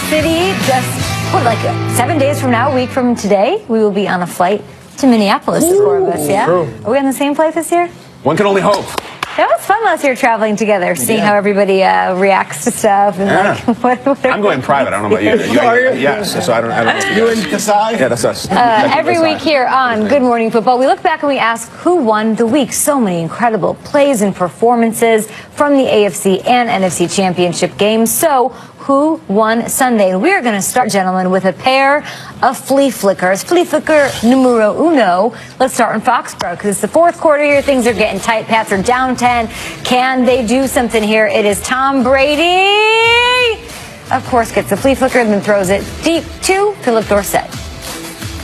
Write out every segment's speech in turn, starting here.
City. Just, like 7 days from now, a week from today, we will be on a flight to Minneapolis, the four of us, yeah? True. Are we on the same flight this year? One can only hope. That was fun last year traveling together, seeing how everybody reacts to stuff. And what I'm going private. I don't know about you. Yes, so I don't know. You and Kasai? Yeah, that's us. every week here on Good Morning Football, we look back and we ask who won the week. So many incredible plays and performances from the AFC and NFC championship games. So who won Sunday? And we're going to start, gentlemen, with a pair of flea flickers. Flea flicker numero uno. Let's start in Foxborough because it's the fourth quarter here. Things are getting tight. Pats are down 10. Can they do something here? It is Tom Brady. Of course, gets the flea flicker and then throws it deep to Philip Dorsett.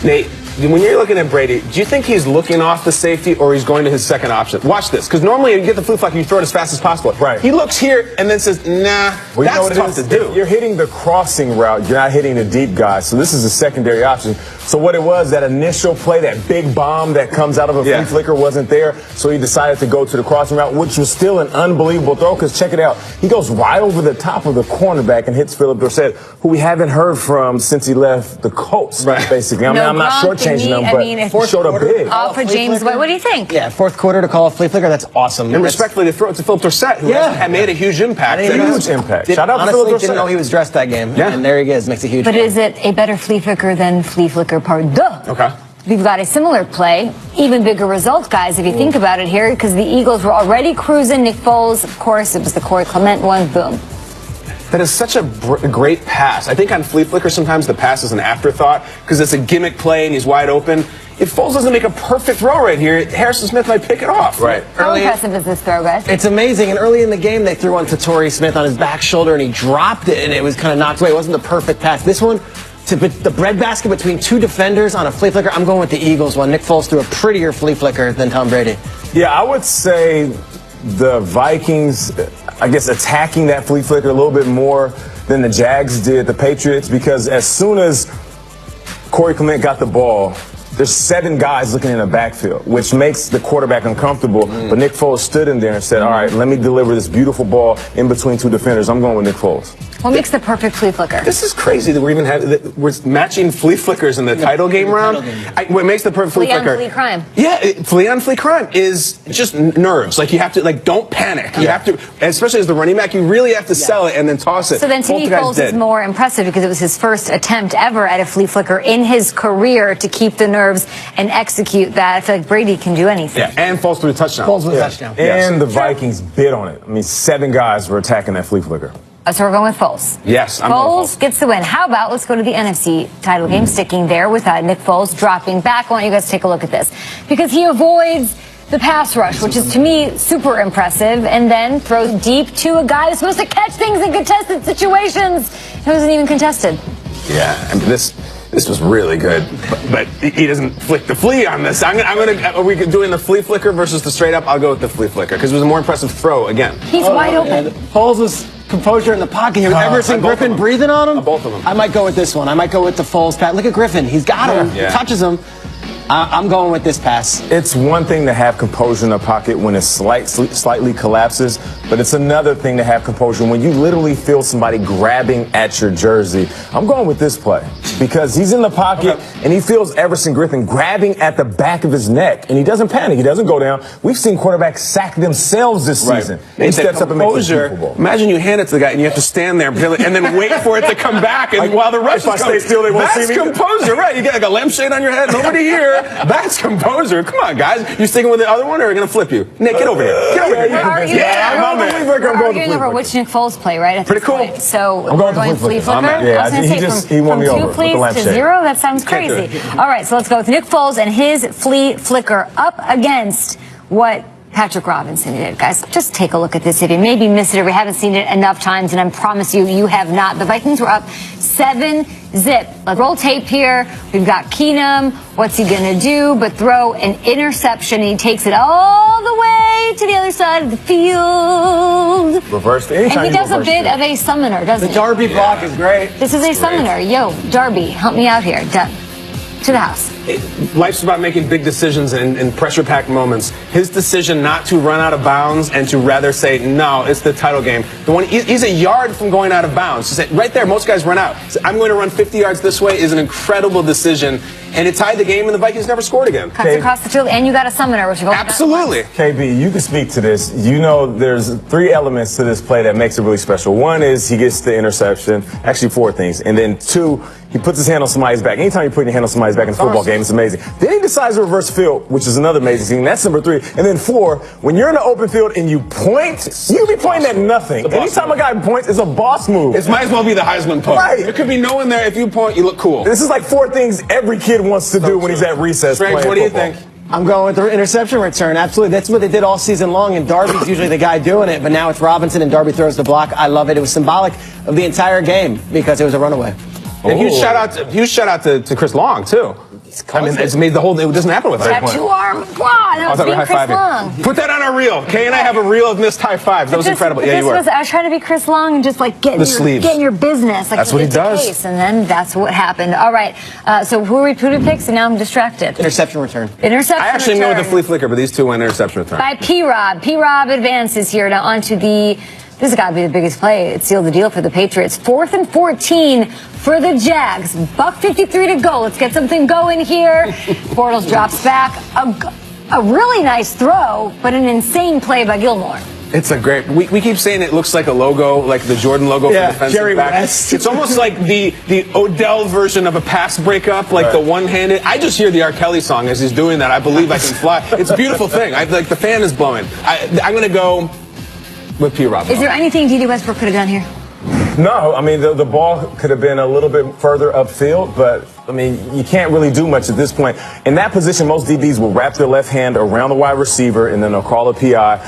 Nate, when you're looking at Brady, do you think he's looking off the safety or he's going to his second option? Watch this, because normally you get the flea flicker, you throw it as fast as possible. Right. He looks here and then says, nah, Well, that's you know what tough it is? to do. You're hitting the crossing route. You're not hitting the deep guy. So this is a secondary option. So what it was, that initial play, that big bomb that comes out of a flea flicker wasn't there. So he decided to go to the crossing route, which was still an unbelievable throw. Because check it out. He goes right over the top of the cornerback and hits Philip Dorsett, who we haven't heard from since he left the Colts, basically. I mean, I'm not shortchanging him, but he showed up big. Off of James White. What do you think? Yeah, fourth quarter to call a flea flicker, that's awesome. And respectfully, to throw it to Philip Dorsett, who had made a huge impact. Huge impact. Shout out to Philip Honestly, Dorsett. didn't know he was dressed that game. Yeah. And there he is, makes a huge But play. is it a better flea flicker than flea flicker part deux? Okay. We've got a similar play, even bigger result, guys, if you think about it here, because the Eagles were already cruising. Nick Foles, of course, it was the Corey Clement one, boom. That is such a great pass. I think on flea flicker, sometimes the pass is an afterthought because it's a gimmick play and he's wide open. If Foles doesn't make a perfect throw right here, Harrison Smith might pick it off. Right. How impressive is this throw, guys? It's amazing. And early in the game, they threw one to Torrey Smith on his back shoulder, and he dropped it, and it was kind of knocked away. It wasn't the perfect pass. This one, to the breadbasket between two defenders on a flea flicker, I'm going with the Eagles one. Nick Foles threw a prettier flea flicker than Tom Brady. Yeah, I would say the Vikings, I guess, attacking that flea flicker a little bit more than the Jags did the Patriots, because as soon as Corey Clement got the ball, there's 7 guys looking in the backfield, which makes the quarterback uncomfortable. But Nick Foles stood in there and said, all right, let me deliver this beautiful ball in between 2 defenders. I'm going with Nick Foles. What makes the perfect flea flicker? This is crazy that we're matching flea flickers in the title game round. What makes the perfect flea Flea on flicker? flea crime. Yeah, flea on flea crime is just nerves. Like, you have to, don't panic. You have to, especially as the running back, you really have to sell it and then toss it. So then to me, Foles is more impressive because it was his first attempt ever at a flea flicker in his career to keep the nerves and execute that. I feel like Brady can do anything. Yeah, and Foles threw a touchdown. Foles with a touchdown. And the Vikings bid on it. I mean, 7 guys were attacking that flea flicker. So we're going with Foles. Yes, I'm going Foles gets the win. How about let's go to the NFC title game, sticking there with Nick Foles dropping back. I want you guys to take a look at this because he avoids the pass rush, which is to me super impressive, and then throws deep to a guy who's supposed to catch things in contested situations. It wasn't even contested. Yeah, and this was really good, but he doesn't flick the flea on this. Are we doing the flea flicker versus the straight up? I'll go with the flea flicker because it was a more impressive throw again. He's wide open. Foles was composure in the pocket here with Everson Griffin breathing on him. Both of them. I might go with this one. I might go with the Foles pass. Look at Griffin. He's got him. Yeah. Touches him. I'm going with this pass. It's one thing to have composure in the pocket when it slightly collapses, but it's another thing to have composure when you literally feel somebody grabbing at your jersey. I'm going with this play because he's in the pocket and he feels Everson Griffin grabbing at the back of his neck, and he doesn't panic. He doesn't go down. We've seen quarterbacks sack themselves this season. He steps up and makes a Super Bowl. Imagine you hand it to the guy and you have to stand there and then wait for it to come back, and while the rush is coming, stay still, they won't see me. That's composure, right? You get like a lampshade on your head, nobody here. That's composure. Come on, guys. You sticking with the other one, or are we gonna flip you? Nick, get over here. Get over here. We're arguing over which Nick Foles play, right? At Pretty this cool. point. So I'm we're going going flea flicker. Yeah, I was gonna say he won from me over 2 with the fleas to lampshade. 0. That sounds crazy. All right, so let's go with Nick Foles and his flea flicker up against what Patrick Robinson did. Guys, just take a look at this. If you maybe missed it or we haven't seen it enough times, and I promise you, you have not. The Vikings were up 7-zip. Let's roll tape here. We've got Keenum. What's he going to do but throw an interception? He takes it all the way to the other side of the field. Reversed. And he does a bit of a summoner, doesn't he? The Darby block is great. This is a summoner. Yo, Darby, help me out here. Done. To the house. life's about making big decisions in pressure-packed moments. His decision not to run out of bounds and to rather say, no, it's the title game. He's a yard from going out of bounds. Right there, most guys run out. So I'm going to run 50 yards this way is an incredible decision. And it tied the game, and the Vikings never scored again. Cuts across the field, and you got a summoner, which you've Absolutely. KB, you can speak to this. You know there's 3 elements to this play that makes it really special. One is he gets the interception. Actually, 4 things. And then 2, he puts his hand on somebody's back. Anytime you put your hand on somebody's back in a football game, it's amazing. Then he decides to reverse field, which is another amazing thing. That's number 3. And then 4, when you're in the open field and you point, you be pointing at nothing. Anytime a guy points, it's a boss move. It might as well be the Heisman post. Right. There could be no one there. If you point, you look cool. This is like 4 things every kid wants to do when he's at recess. Greg, playing what do you football. think? I'm going with the interception return. Absolutely. That's what they did all season long, and Darby's usually the guy doing it, but now it's Robinson, and Darby throws the block. I love it. It was symbolic of the entire game because it was a runaway. And huge shout out to Chris Long, too. I mean, it's made the whole. It doesn't happen with him. Two-arm quad. That was being Chris Long. Put that on a reel. Kay and I have a reel of missed high fives. That was incredible. Yeah, you were. I was trying to be Chris Long and just like getting your business. Like, that's what he does. Case, and then that's what happened. All right. So who did picks? And now I'm distracted. Interception return. Interception. I actually return. know with the flea flicker, but these 2 went interception return. By P-Rob. P-Rob advances here. Now onto the. This has got to be the biggest play. It sealed the deal for the Patriots. 4th and 14 for the Jags. $1:53 to go. Let's get something going here. Bortles drops back. A really nice throw, but an insane play by Gilmore. It's a great. We keep saying it looks like a logo, like the Jordan logo for defensive Jerry back. West. It's almost like the Odell version of a pass breakup, like the one-handed. I just hear the R. Kelly song as he's doing that. I believe I can fly. It's a beautiful thing. Like the fan is blowing. I'm going to go with P-Rob. Is there anything D.D. Westbrook could have done here? No, I mean, the ball could have been a little bit further upfield, but, I mean, you can't really do much at this point. In that position, most DBs will wrap their left hand around the wide receiver, and then they'll call a PI.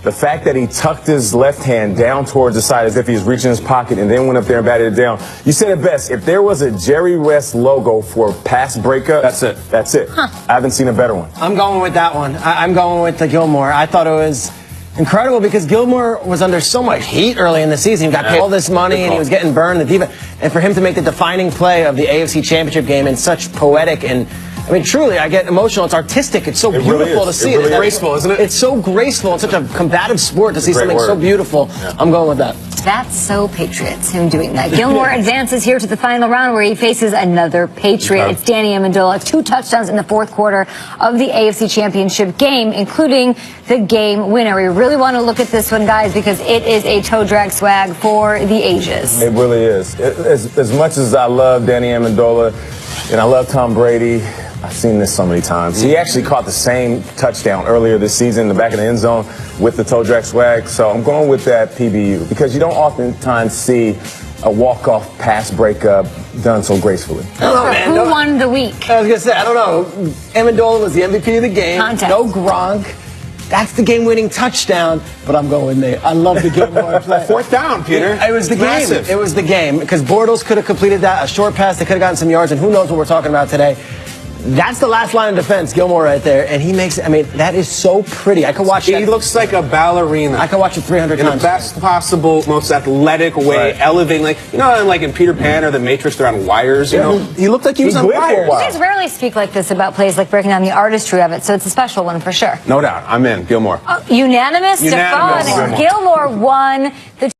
The fact that he tucked his left hand down towards the side as if he was reaching his pocket and then went up there and batted it down. You said it best. If there was a Jerry West logo for pass breakup, that's it. That's it. Huh. I haven't seen a better one. I'm going with that one. I'm going with the Gilmore. I thought it was incredible because Gilmore was under so much heat early in the season. He got paid all this money and he was getting burned. And for him to make the defining play of the AFC Championship game in such poetic and, I mean, truly, I get emotional. It's artistic. It's so beautiful to see. It's graceful, isn't it? It's so graceful. It's such a combative sport to see something so beautiful. Yeah. I'm going with that. That's so Patriots, him doing that. Gilmore advances here to the final round where he faces another Patriot. It's Danny Amendola. 2 touchdowns in the 4th quarter of the AFC Championship game, including the game winner. We really want to look at this one, guys, because it is a toe drag swag for the ages. It really is. As much as I love Danny Amendola and I love Tom Brady, I've seen this so many times. He actually caught the same touchdown earlier this season in the back of the end zone with the toe drag swag. So I'm going with that PBU because you don't oftentimes see a walk-off pass breakup done so gracefully. I don't know, man. Who won the week? I was going to say, I don't know. Amendola was the MVP of the game. Context. No Gronk. That's the game-winning touchdown, but I'm going with Nate. I love the Gilmore play. 4th down, Peter. It was the Massive. game. It was the game because Bortles could have completed that, a short pass. They could have gotten some yards, and who knows what we're talking about today. That's the last line of defense, Gilmore right there, and he makes it. I mean, that is so pretty. I could watch that. He looks like a ballerina. I could watch it 300 times. In the best possible, most athletic way, elevating, like, you know, like in Peter Pan or The Matrix, they're on wires, you know? He looked like he was on wires. You guys rarely speak like this about plays, like breaking down the artistry of it, so it's a special one for sure. No doubt. I'm in. Gilmore. Unanimous? Unanimous. Stephon Gilmore won the